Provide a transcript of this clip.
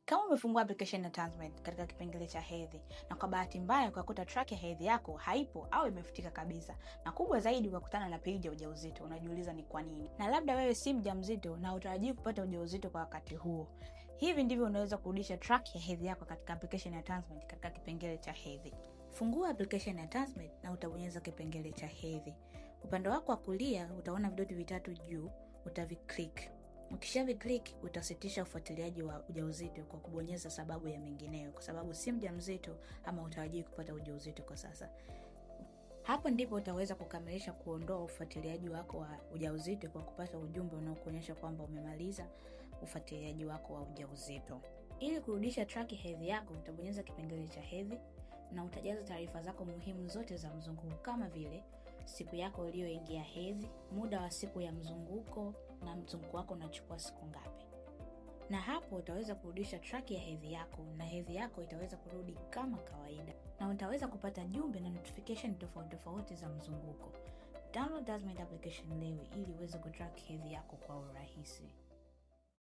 Kama umefungua application ya Tanzmed katika kipengele cha hedhi na kwa bahati mbaya ukakuta track ya hedhi yako haipo au imefutika kabisa, na kubwa zaidi ukakutana na page ya ujauzito, unajiuliza ni kwa nini. Na labda wewe si mjamzito na utarajii kupata ujauzito kwa wakati huo. Hivi ndivyo unaweza kurudisha track ya hedhi yako katika application ya Tanzmed katika kipengele cha hedhi. Fungua application ya Tanzmed na utabonyeza kipengele cha hedhi. Upande wako wa kulia utaona vidoti vitatu juu, utavi-click. Ukishavi-click utasitisha ufuatiliaji wa ujauzito kwa kubonyeza sababu ya mengineyo, kwa sababu si mjamzito ama utarajii kupata ujauzito kwa sasa. Hapo ndipo utaweza kukamilisha kuondoa ufuatiliaji wako wa ujauzito kwa kupata ujumbe unaokuonyesha kwamba umemaliza ufuatiliaji wako wa ujauzito. Ili kurudisha track hedhi yako, utabonyeza kipengele cha hedhi na utajaza taarifa zako muhimu zote za mzunguko, kama vile siku yako iliyoingia hedhi, muda wa siku ya mzunguko na mzunguko wako unachukua siku ngapi. Na hapo utaweza kurudisha track ya hedhi yako na hedhi yako itaweza kurudi kama kawaida, na utaweza kupata jumbe na notification tofauti za mzunguko. Download Tanzmed application leo ili uweze kutrack hedhi yako kwa urahisi.